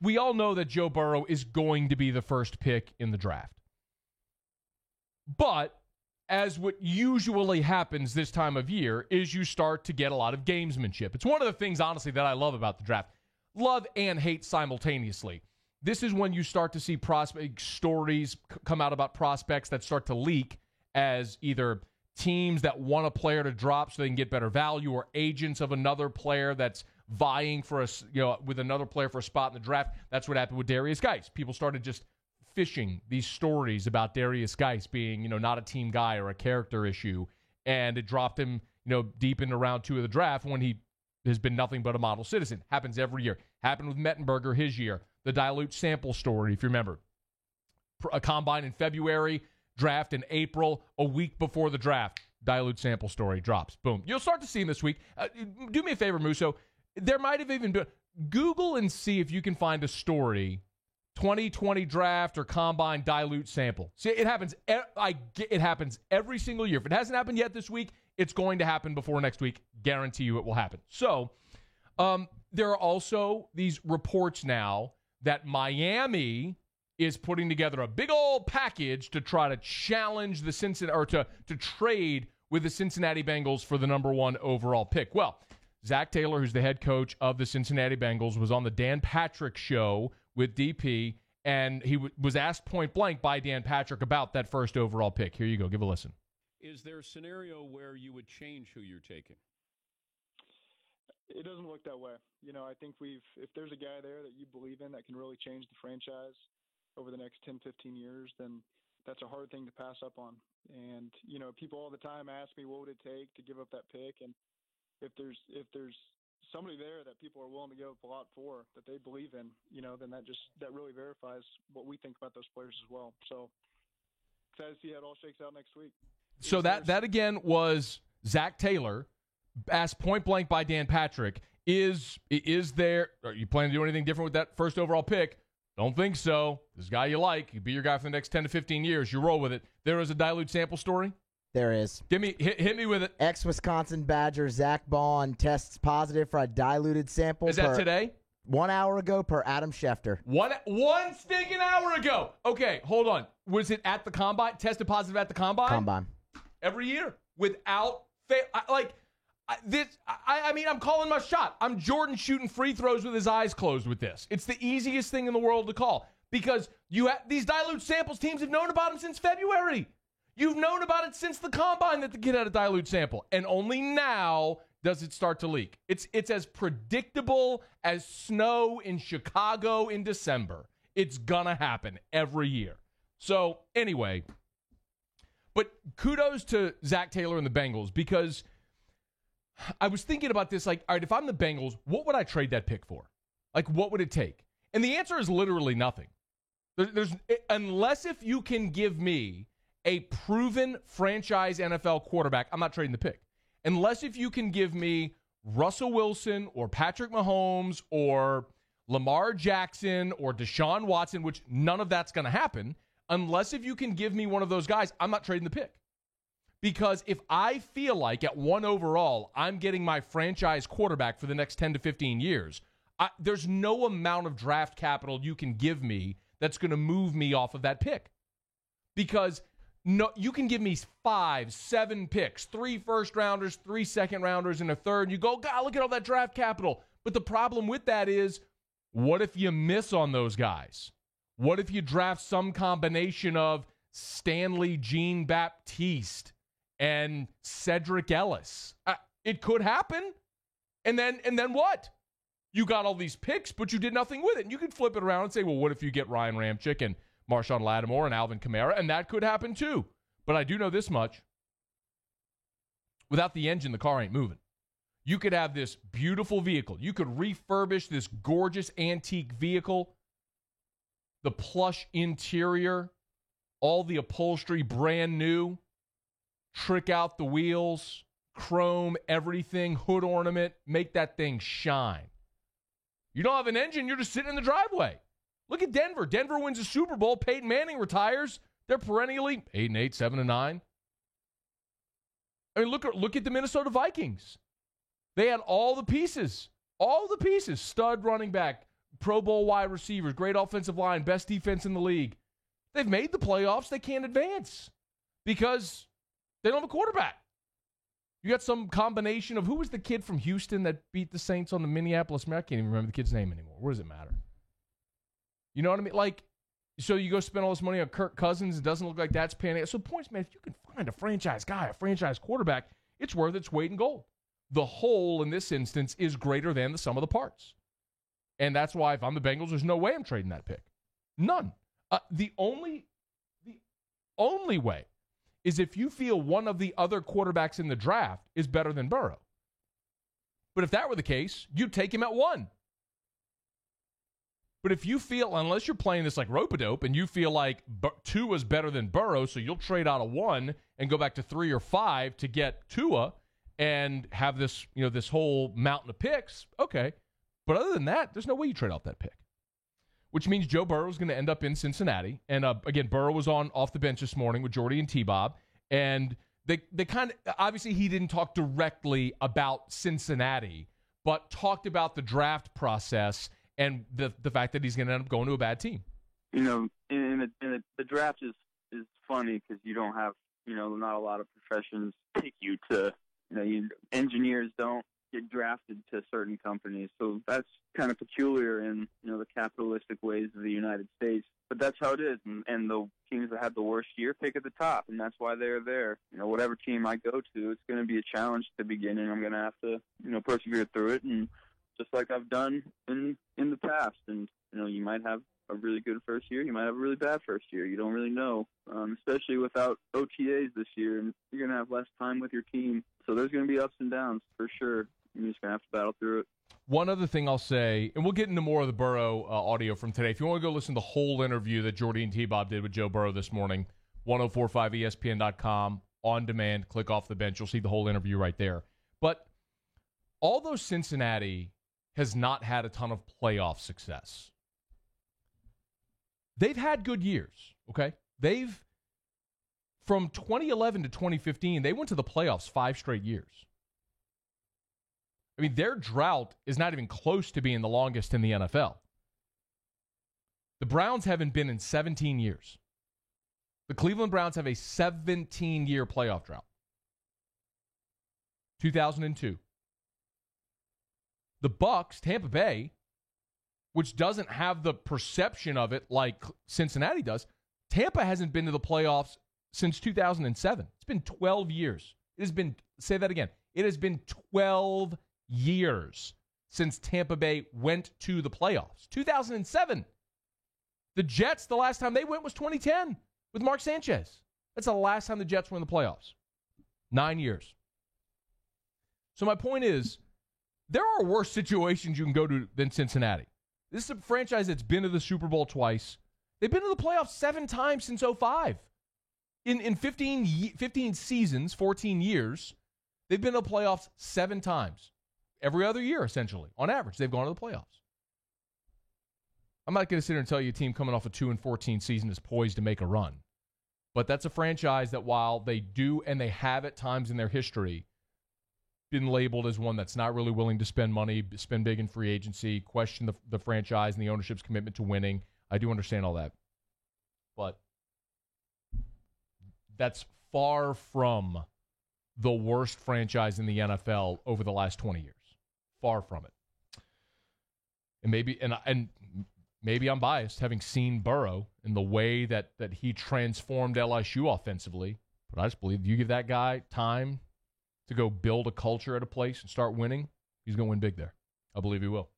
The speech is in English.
we all know that Joe Burrow is going to be the first pick in the draft. But as what usually happens this time of year is you start to get a lot of gamesmanship. It's one of the things, honestly, that I love about the draft. Love and hate simultaneously. This is when you start to see prospect stories come out about prospects that start to leak as either teams that want a player to drop so they can get better value, or agents of another player that's vying for with another player for a spot in the draft. That's what happened with Darius Geis. People started just fishing these stories about Darius Geis being, not a team guy or a character issue, and it dropped him, deep into round 2 of the draft when he has been nothing but a model citizen. Happens every year. Happened with Mettenberger his year. The dilute sample story, if you remember. A combine in February, draft in April, a week before the draft. Dilute sample story drops. Boom. You'll start to see him this week. Do me a favor, Musso. There might have even been... Google and see if you can find a story, 2020 draft or combine dilute sample. See, it happens. It happens every single year. If it hasn't happened yet this week, it's going to happen before next week. Guarantee you it will happen. So, there are also these reports now that Miami is putting together a big old package to try to challenge the Cincinnati, or to trade with the Cincinnati Bengals for the number 1 overall pick. Well, Zach Taylor, who's the head coach of the Cincinnati Bengals, was on the Dan Patrick show with DP, and he was asked point blank by Dan Patrick about that first overall pick. Here you go. Give a listen. Is there a scenario where you would change who you're taking? It doesn't look that way. I think if there's a guy there that you believe in that can really change the franchise over the next 10, 15 years, then that's a hard thing to pass up on. And, people all the time ask me, what would it take to give up that pick? And if there's somebody there that people are willing to give up a lot for, that they believe in, then that really verifies what we think about those players as well. So excited to see how it all shakes out next week. So that again was Zach Taylor, asked point blank by Dan Patrick. Are you planning to do anything different with that first overall pick? Don't think so. This guy you like, he'd be your guy for the next 10 to 15 years. You roll with it. There is a dilute sample story. There is. Hit me with it. Ex-Wisconsin Badger Zach Bond tests positive for a diluted sample. Is that today? 1 hour ago per Adam Schefter. One stinking hour ago. Okay, hold on. Was it at the combine? Tested positive at the combine? Combine. Every year without fail. I'm calling my shot. I'm Jordan shooting free throws with his eyes closed with this. It's the easiest thing in the world to call because these dilute samples, teams have known about them since February. You've known about it since the combine that the kid had a dilute sample, and only now does it start to leak. It's as predictable as snow in Chicago in December. It's gonna happen every year. So anyway, but kudos to Zach Taylor and the Bengals, because I was thinking about this, like, all right, if I'm the Bengals, what would I trade that pick for? Like, what would it take? And the answer is literally nothing. Unless if you can give me a proven franchise NFL quarterback, I'm not trading the pick. Unless if you can give me Russell Wilson or Patrick Mahomes or Lamar Jackson or Deshaun Watson, which none of that's going to happen, unless if you can give me one of those guys, I'm not trading the pick. Because if I feel like at 1 overall, I'm getting my franchise quarterback for the next 10 to 15 years, there's no amount of draft capital you can give me that's going to move me off of that pick. Because you can give me 5, 7 picks, 3 first-rounders, 3 second-rounders, and a third, and you go, God, look at all that draft capital. But the problem with that is, what if you miss on those guys? What if you draft some combination of Stanley Jean-Baptiste and Cedric Ellis? It could happen. And then what? You got all these picks, but you did nothing with it. And you could flip it around and say, well, what if you get Ryan Ramczyk and Marshawn Lattimore and Alvin Kamara? And that could happen too. But I do know this much. Without the engine, the car ain't moving. You could have this beautiful vehicle. You could refurbish this gorgeous antique vehicle, the plush interior, all the upholstery brand new, trick out the wheels, chrome everything, hood ornament, make that thing shine. You don't have an engine, you're just sitting in the driveway. Look at Denver. Denver wins a Super Bowl. Peyton Manning retires. They're perennially 8-8, 7-9. I mean, look at the Minnesota Vikings. They had all the pieces. Stud running back, Pro Bowl wide receivers, great offensive line, best defense in the league. They've made the playoffs. They can't advance because they don't have a quarterback. You got some combination of who was the kid from Houston that beat the Saints on the Minneapolis Marathon? I can't even remember the kid's name anymore. What does it matter? You know what I mean? Like, so you go spend all this money on Kirk Cousins. It doesn't look like that's panning out. So points, man, if you can find a franchise guy, a franchise quarterback, it's worth its weight in gold. The whole in this instance is greater than the sum of the parts. And that's why if I'm the Bengals, there's no way I'm trading that pick. None. The only way is if you feel one of the other quarterbacks in the draft is better than Burrow. But if that were the case, you'd take him at 1. But if you feel, unless you're playing this like rope-a-dope and you feel like 2 is better than Burrow, so you'll trade out of 1 and go back to 3 or 5 to get Tua and have this, this whole mountain of picks, okay. But other than that, there's no way you trade out that pick. Which means Joe Burrow is going to end up in Cincinnati. And again, Burrow was off the bench this morning with Jordy and T-Bob. And they kind of, obviously he didn't talk directly about Cincinnati, but talked about the draft process and the fact that he's going to end up going to a bad team. In the draft is funny because you don't have, not a lot of professions pick you to, engineers don't get drafted to certain companies. So that's kind of peculiar in, the capitalistic ways of the United States. But that's how it is. And the teams that have the worst year pick at the top, and that's why they're there. Whatever team I go to, it's going to be a challenge at the beginning. I'm going to have to, persevere through it, and just like I've done in the past. And, you might have a really good first year. You might have a really bad first year. You don't really know, especially without OTAs this year. And you're going to have less time with your team. So there's going to be ups and downs for sure. You're just going to have to battle through it. One other thing I'll say, and we'll get into more of the Burrow audio from today. If you want to go listen to the whole interview that Jordy and T-Bob did with Joe Burrow this morning, 1045ESPN.com, on demand, click off the bench. You'll see the whole interview right there. But although Cincinnati has not had a ton of playoff success, they've had good years, okay? From 2011 to 2015, they went to the playoffs 5 straight years. I mean, their drought is not even close to being the longest in the NFL. The Browns haven't been in 17 years. The Cleveland Browns have a 17-year playoff drought. 2002. The Bucs, Tampa Bay, which doesn't have the perception of it like Cincinnati does, Tampa hasn't been to the playoffs since 2007. It's been 12 years. It has been, say that again, it has been 12 years since Tampa Bay went to the playoffs. 2007. The Jets, the last time they went was 2010 with Mark Sanchez. That's the last time the Jets were in the playoffs. 9 years. So my point is, there are worse situations you can go to than Cincinnati. This is a franchise that's been to the Super Bowl twice. They've been to the playoffs 7 times since 2005. In 15 seasons, 14 years, they've been to the playoffs 7 times. Every other year, essentially. On average, they've gone to the playoffs. I'm not going to sit here and tell you a team coming off a 2-14 season is poised to make a run. But that's a franchise that while they do and they have at times in their history been labeled as one that's not really willing to spend money, spend big in free agency, question the franchise and the ownership's commitment to winning. I do understand all that. But that's far from the worst franchise in the NFL over the last 20 years. Far from it. And maybe I'm biased, having seen Burrow in the way that he transformed LSU offensively. But I just believe you give that guy time to go build a culture at a place and start winning, he's going to win big there. I believe he will.